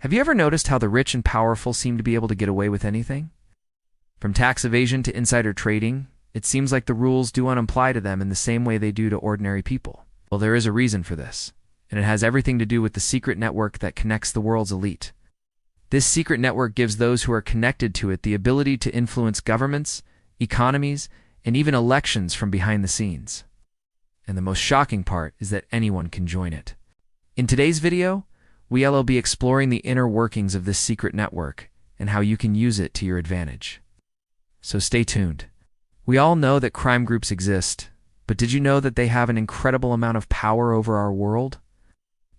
Have you ever noticed how the rich and powerful seem to be able to get away with anything? From tax evasion to insider trading, it seems like the rules do not apply to them in the same way they do to ordinary people. Well, there is a reason for this, and it has everything to do with the secret network that connects the world's elite. This secret network gives those who are connected to it the ability to influence governments, economies, and even elections from behind the scenes. And the most shocking part is that anyone can join it. In today's video, we'll be exploring the inner workings of this secret network and how you can use it to your advantage. So stay tuned. We all know that crime groups exist, but did you know that they have an incredible amount of power over our world?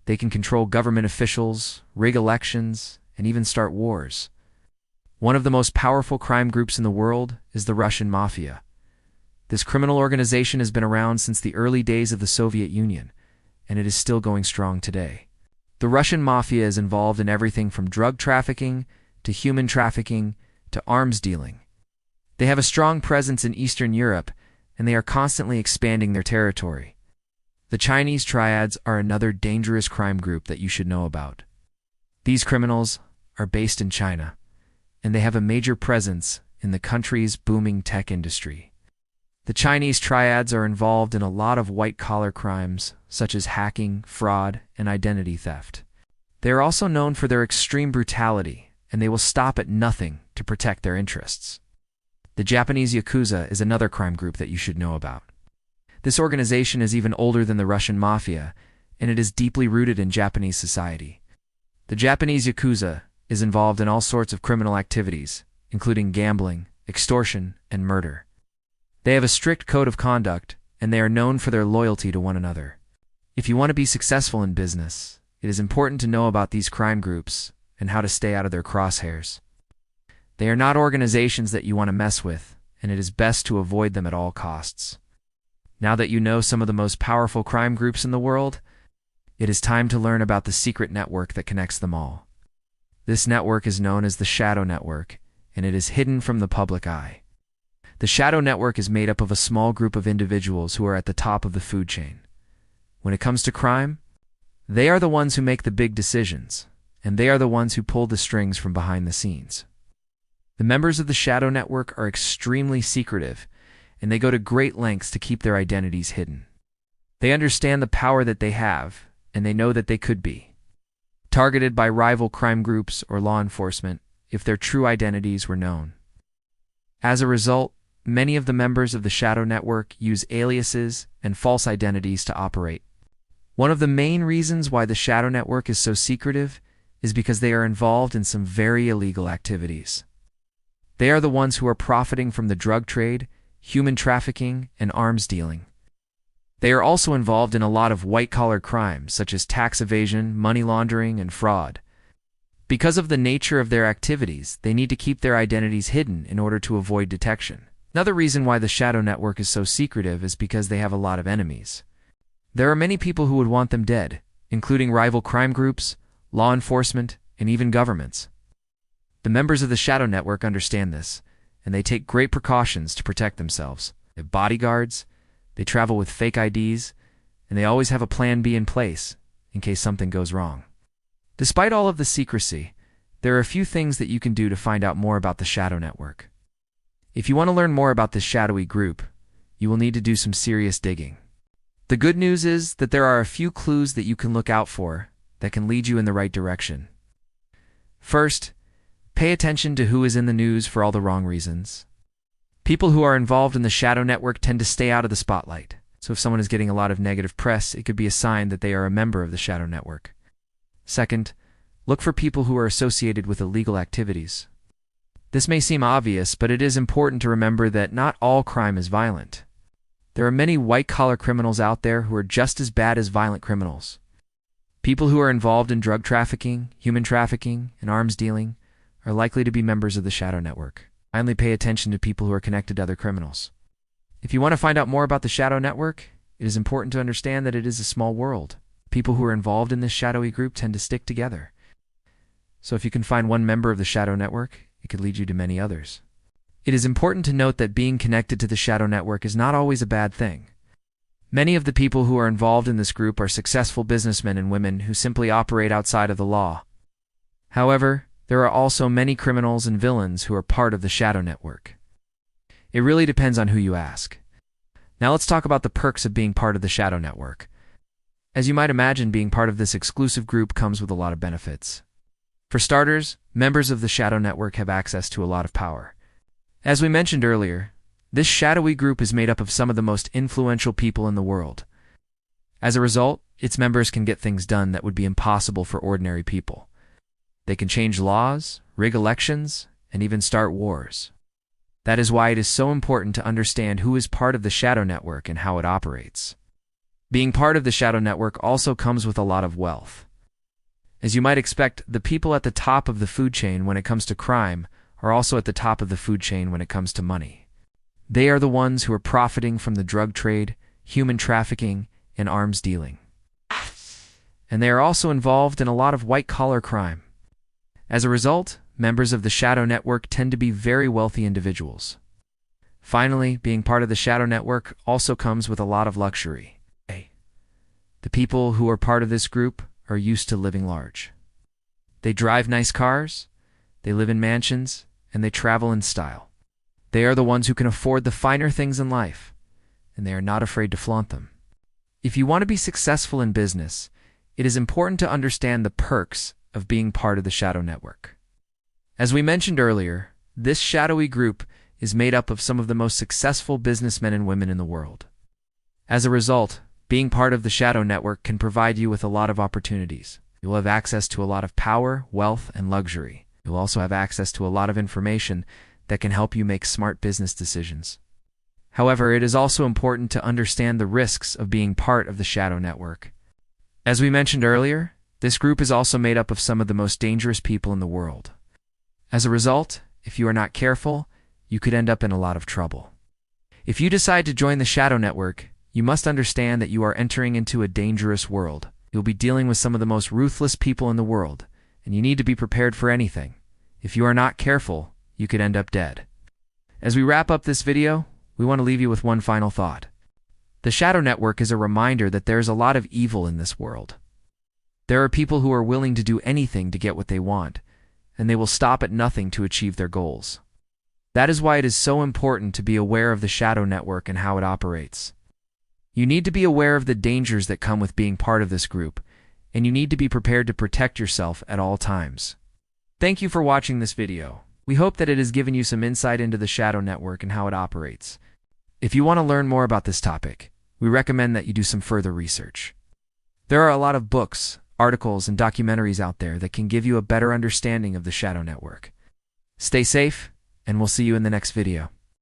They can control government officials, rig elections, and even start wars. One of the most powerful crime groups in the world is the Russian Mafia. This criminal organization has been around since the early days of the Soviet Union, and it is still going strong today. The Russian Mafia is involved in everything from drug trafficking to human trafficking to arms dealing. They have a strong presence in Eastern Europe, and they are constantly expanding their territory. The Chinese triads are another dangerous crime group that you should know about. These criminals are based in China, and they have a major presence in the country's booming tech industry. The Chinese triads are involved in a lot of white-collar crimes, such as hacking, fraud, and identity theft. They are also known for their extreme brutality, and they will stop at nothing to protect their interests. The Japanese Yakuza is another crime group that you should know about. This organization is even older than the Russian Mafia, and it is deeply rooted in Japanese society. The Japanese Yakuza is involved in all sorts of criminal activities, including gambling, extortion, and murder. They have a strict code of conduct, and they are known for their loyalty to one another. If you want to be successful in business, it is important to know about these crime groups and how to stay out of their crosshairs. They are not organizations that you want to mess with, and it is best to avoid them at all costs. Now that you know some of the most powerful crime groups in the world, it is time to learn about the secret network that connects them all. This network is known as the Shadow Network, and it is hidden from the public eye. The Shadow Network is made up of a small group of individuals who are at the top of the food chain. When it comes to crime, they are the ones who make the big decisions, and they are the ones who pull the strings from behind the scenes. The members of the Shadow Network are extremely secretive, and they go to great lengths to keep their identities hidden. They understand the power that they have, and they know that they could be targeted by rival crime groups or law enforcement if their true identities were known. As a result, many of the members of the Shadow Network use aliases and false identities to operate. One of the main reasons why the Shadow Network is so secretive is because they are involved in some very illegal activities. They are the ones who are profiting from the drug trade, human trafficking, and arms dealing. They are also involved in a lot of white-collar crimes, such as tax evasion, money laundering, and fraud. Because of the nature of their activities, they need to keep their identities hidden in order to avoid detection. Another reason why the Shadow Network is so secretive is because they have a lot of enemies. There are many people who would want them dead, including rival crime groups, law enforcement, and even governments. The members of the Shadow Network understand this, and they take great precautions to protect themselves. They have bodyguards, they travel with fake IDs, and they always have a plan B in place in case something goes wrong. Despite all of the secrecy, there are a few things that you can do to find out more about the Shadow Network. If you want to learn more about this shadowy group, you will need to do some serious digging. The good news is that there are a few clues that you can look out for that can lead you in the right direction. First, pay attention to who is in the news for all the wrong reasons. People who are involved in the Shadow Network tend to stay out of the spotlight, so if someone is getting a lot of negative press, it could be a sign that they are a member of the Shadow Network. Second, look for people who are associated with illegal activities. This may seem obvious, but it is important to remember that not all crime is violent. There are many white-collar criminals out there who are just as bad as violent criminals. People who are involved in drug trafficking, human trafficking, and arms dealing are likely to be members of the Shadow Network. Finally, pay attention to people who are connected to other criminals. If you want to find out more about the Shadow Network, it is important to understand that it is a small world. People who are involved in this shadowy group tend to stick together. So if you can find one member of the Shadow Network, it could lead you to many others. It is important to note that being connected to the Shadow Network is not always a bad thing. Many of the people who are involved in this group are successful businessmen and women who simply operate outside of the law. However, there are also many criminals and villains who are part of the shadow network. It really depends on who you ask. Now let's talk about the perks of being part of the shadow network. As you might imagine, being part of this exclusive group comes with a lot of benefits. For starters, members of the shadow network have access to a lot of power. As we mentioned earlier, this shadowy group is made up of some of the most influential people in the world. As a result, its members can get things done that would be impossible for ordinary people. They can change laws, rig elections, and even start wars. That is why it is so important to understand who is part of the shadow network and how it operates. Being part of the shadow network also comes with a lot of wealth. As you might expect, the people at the top of the food chain when it comes to crime are also at the top of the food chain when it comes to money. They are the ones who are profiting from the drug trade, human trafficking, and arms dealing. And they are also involved in a lot of white-collar crime. As a result, members of the shadow network tend to be very wealthy individuals. Finally, being part of the shadow network also comes with a lot of luxury. The people who are part of this group are used to living large. They drive nice cars, they live in mansions, and they travel in style. They are the ones who can afford the finer things in life, and they are not afraid to flaunt them. If you want to be successful in business, it is important to understand the perks of being part of the shadow network. As we mentioned earlier, this shadowy group is made up of some of the most successful businessmen and women in the world. As a result, being part of the shadow network can provide you with a lot of opportunities. You'll have access to a lot of power, wealth, and luxury. You'll also have access to a lot of information that can help you make smart business decisions. However, it is also important to understand the risks of being part of the shadow network. As we mentioned earlier, this group is also made up of some of the most dangerous people in the world. As a result, if you are not careful, you could end up in a lot of trouble. If you decide to join the shadow network, you must understand that you are entering into a dangerous world. You'll be dealing with some of the most ruthless people in the world, and you need to be prepared for anything. If you are not careful, you could end up dead. As we wrap up this video, we want to leave you with one final thought. The shadow network is a reminder that there is a lot of evil in this world. There are people who are willing to do anything to get what they want, and they will stop at nothing to achieve their goals. That is why it is so important to be aware of the shadow network and how it operates. You need to be aware of the dangers that come with being part of this group, and you need to be prepared to protect yourself at all times. Thank you for watching this video. We hope that it has given you some insight into the shadow network and how it operates. If you want to learn more about this topic, we recommend that you do some further research. There are a lot of books, articles, and documentaries out there that can give you a better understanding of the shadow network. Stay safe, and we'll see you in the next video.